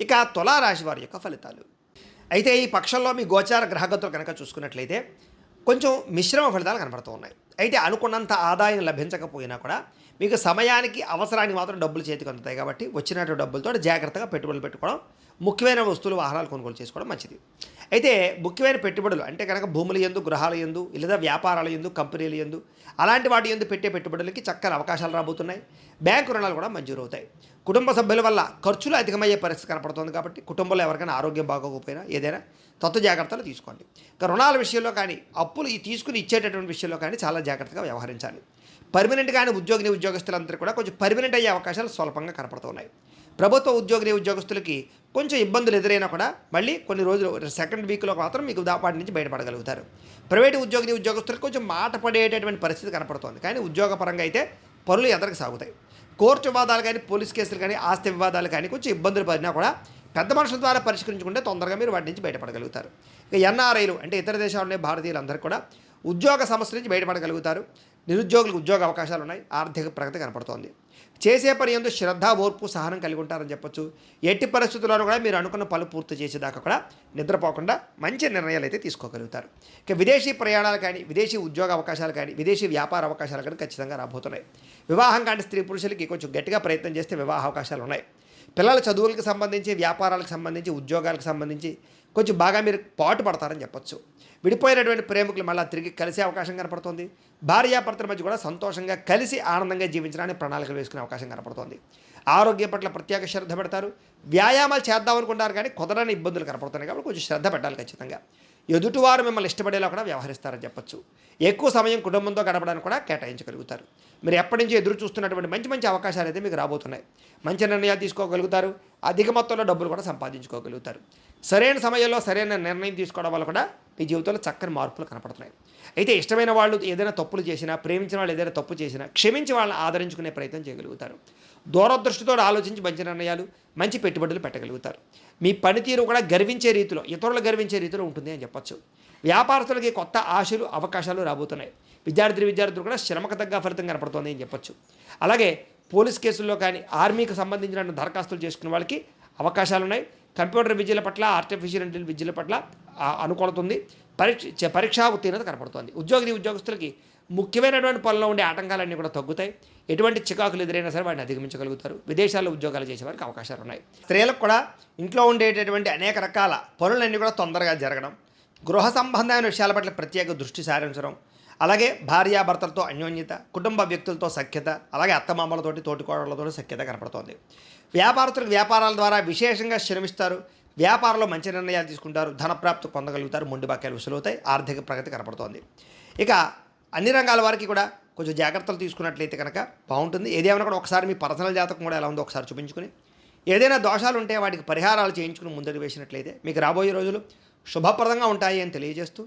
ఇక తులారాశి వారి యొక్క ఫలితాలు. అయితే ఈ పక్షంలో మీ గోచార గ్రహగతులు కనుక చూసుకున్నట్లయితే కొంచెం మిశ్రమ ఫలితాలు కనపడుతూ ఉన్నాయి. అయితే అనుకున్నంత ఆదాయం లభించకపోయినా కూడా మీకు సమయానికి అవసరానికి మాత్రం డబ్బులు చేతికి అందుతాయి కాబట్టి వచ్చినటువంటి డబ్బులతో జాగ్రత్తగా పెట్టుబడులు పెట్టుకోవడం, ముఖ్యమైన వస్తువులు వాహనాలు కొనుగోలు చేసుకోవడం మంచిది. అయితే ముఖ్యమైన పెట్టుబడులు అంటే కనుక భూముల యందు, గృహాల యందు, లేదా వ్యాపారాల యందు, కంపెనీల యందు అలాంటి వాటి యందు పెట్టే పెట్టుబడులకి చక్కని అవకాశాలు రాబోతున్నాయి. బ్యాంకు రుణాలు కూడా మంజూరు అవుతాయి. కుటుంబ సభ్యుల వల్ల ఖర్చులు అధికమయ్యే పరిస్థితి కనపడుతుంది కాబట్టి కుటుంబంలో ఎవరికైనా ఆరోగ్యం బాగోకపోయినా ఏదైనా జాగ్రత్తలు తీసుకోండి. ఇక రుణాల విషయంలో కానీ తీసుకుని ఇచ్చేటటువంటి విషయంలో కానీ చాలా జాగ్రత్తగా వ్యవహరించాలి. పర్మనెంట్ కానీ ఉద్యోగస్తులందరూ కూడా కొంచెం పర్మనెంట్ అయ్యే అవకాశాలు స్వల్పంగా కనపడుతున్నాయి. ప్రభుత్వ ఉద్యోగస్తులకి కొంచెం ఇబ్బందులు ఎదురైనా కూడా మళ్ళీ కొన్ని రోజులు సెకండ్ వీక్లో మాత్రం మీకు వాటి నుంచి బయటపడగలుగుతారు. ప్రైవేటు ఉద్యోగస్తులకు కొంచెం మాట పడేటటువంటి పరిస్థితి కనపడుతోంది. కానీ ఉద్యోగపరంగా అయితే పనులు ఎదరికి సాగుతాయి. కోర్టు వివాదాలు కానీ, పోలీస్ కేసులు కానీ, ఆస్తి వివాదాలు కానీ కొంచెం ఇబ్బందులు పడినా కూడా పెద్ద మనుషుల ద్వారా పరిష్కరించుకుంటే తొందరగా మీరు వాటి నుంచి బయటపడగలుగుతారు. ఇక ఎన్ఆర్ఐలు అంటే ఇతర దేశాల్లో భారతీయులందరూ కూడా ఉద్యోగ సమస్య నుంచి బయటపడగలుగుతారు. నిరుద్యోగులకు ఉద్యోగ అవకాశాలు ఉన్నాయి. ఆర్థిక ప్రగతి కనపడుతోంది. చేసే పని యందు శ్రద్ధ, ఓర్పు, సహనం కలిగి ఉంటారని చెప్పొచ్చు. ఎట్టి పరిస్థితుల్లోనూ కూడా మీరు అనుకున్న పనులు పూర్తి చేసేదాకా కూడా నిద్రపోకుండా మంచి నిర్ణయాలు అయితే తీసుకోగలుగుతారు. ఇక విదేశీ ప్రయాణాలు కానీ, విదేశీ ఉద్యోగ అవకాశాలు కానీ, విదేశీ వ్యాపార అవకాశాలు కానీ ఖచ్చితంగా రాబోతున్నాయి. వివాహం కానీ స్త్రీ పురుషులకి కొంచెం గట్టిగా ప్రయత్నం చేస్తే వివాహ అవకాశాలు ఉన్నాయి. పిల్లల చదువులకు సంబంధించి, వ్యాపారాలకు సంబంధించి, ఉద్యోగాలకు సంబంధించి కొంచెం బాగా మీరు పాటు పడతారని చెప్పొచ్చు. విడిపోయినటువంటి ప్రేమికులు మళ్ళీ తిరిగి కలిసే అవకాశం కనపడుతుంది. భార్యాభర్తల మధ్య కూడా సంతోషంగా కలిసి ఆనందంగా జీవించడానికి ప్రణాళికలు వేసుకునే అవకాశం కనపడుతుంది. ఆరోగ్యం పట్ల ప్రత్యేక శ్రద్ధ పెడతారు. వ్యాయామాలు చేద్దాం అనుకుంటారు కానీ కుదరని ఇబ్బందులు కనపడుతున్నాయి కాబట్టి కొంచెం శ్రద్ధ పెట్టాలి ఖచ్చితంగా. ఎదుటివారు మిమ్మల్ని ఇష్టపడేలా కూడా వ్యవహరిస్తారని చెప్పొచ్చు. ఎక్కువ సమయం కుటుంబంతో గడపడానికి కూడా కేటాయించగలుగుతారు. మీరు ఎప్పటి నుంచి ఎదురు చూస్తున్నటువంటి మంచి మంచి అవకాశాలు అయితే మీకు రాబోతున్నాయి. మంచి నిర్ణయాలు తీసుకోగలుగుతారు. అధిక మొత్తంలో డబ్బులు కూడా సంపాదించుకోగలుగుతారు. సరైన సమయంలో సరైన నిర్ణయం తీసుకోవడం వల్ల కూడా మీ జీవితంలో చక్కని మార్పులు కనపడుతున్నాయి. అయితే ఇష్టమైన వాళ్ళు ఏదైనా తప్పులు చేసినా, ప్రేమించిన వాళ్ళు ఏదైనా తప్పు చేసినా క్షమించి వాళ్ళని ఆదరించుకునే ప్రయత్నం చేయగలుగుతారు. దూరదృష్టితో ఆలోచించి మంచి నిర్ణయాలు, మంచి పెట్టుబడులు పెట్టగలుగుతారు. మీ పనితీరు కూడా గర్వించే రీతిలో, ఇతరులు గర్వించే రీతిలో ఉంటుంది అని చెప్పొచ్చు. వ్యాపారస్తులకి కొత్త ఆశలు, అవకాశాలు రాబోతున్నాయి. విద్యార్థులు కూడా శ్రమకు తగ్గ ఫలితం కనపడుతుంది అని చెప్పొచ్చు. అలాగే పోలీస్ కేసుల్లో కానీ, ఆర్మీకి సంబంధించిన దరఖాస్తులు చేసుకునే వాళ్ళకి అవకాశాలు ఉన్నాయి. కంప్యూటర్ విద్యల పట్ల, ఆర్టిఫిషియల్ ఇంటెలిజెన్స్ విద్యల పట్ల అనుకూలత ఉంది. పరీక్షా ఉత్తీర్ణత కనపడుతోంది. ఉద్యోగస్తులకి ముఖ్యమైనటువంటి పనుల్లో ఉండే ఆటంకాలన్నీ కూడా తగ్గుతాయి. ఎటువంటి చికాకులు ఎదురైనా సరే వాటిని అధిగమించగలుగుతారు. విదేశాల్లో ఉద్యోగాలు చేసేవారికి అవకాశాలు ఉన్నాయి. స్త్రీలకు కూడా ఇంట్లో ఉండేటటువంటి అనేక రకాల పనులన్నీ కూడా తొందరగా జరగడం, గృహ సంబంధమైన విషయాల పట్ల ప్రత్యేక దృష్టి సారించడం, అలాగే భార్యాభర్తలతో అన్యోన్యత, కుటుంబ వ్యక్తులతో సఖ్యత, అలాగే అత్తమామలతోటి, తోటికోడళ్లతో సఖ్యత కనపడుతోంది. వ్యాపారస్తులకు వ్యాపారాల ద్వారా విశేషంగా శ్రమిస్తారు. వ్యాపారంలో మంచి నిర్ణయాలు తీసుకుంటారు. ధనప్రాప్తి పొందగలుగుతారు. మొండి బాక్యాలు వసూలవుతాయి. ఆర్థిక ప్రగతి కనపడుతోంది. ఇక అన్ని రంగాల వారికి కూడా కొంచెం జాగ్రత్తలు తీసుకున్నట్లయితే కనుక బాగుంటుంది. ఏదేమైనా కూడా ఒకసారి మీ పర్సనల్ జాతకం కూడా ఎలా ఉందో ఒకసారి చూపించుకుని, ఏదైనా దోషాలు ఉంటే వాటికి పరిహారాలు చేయించుకుని ముందడుగు వేసినట్లయితే మీకు రాబోయే రోజులు శుభప్రదంగా ఉంటాయి అని తెలియజేస్తూ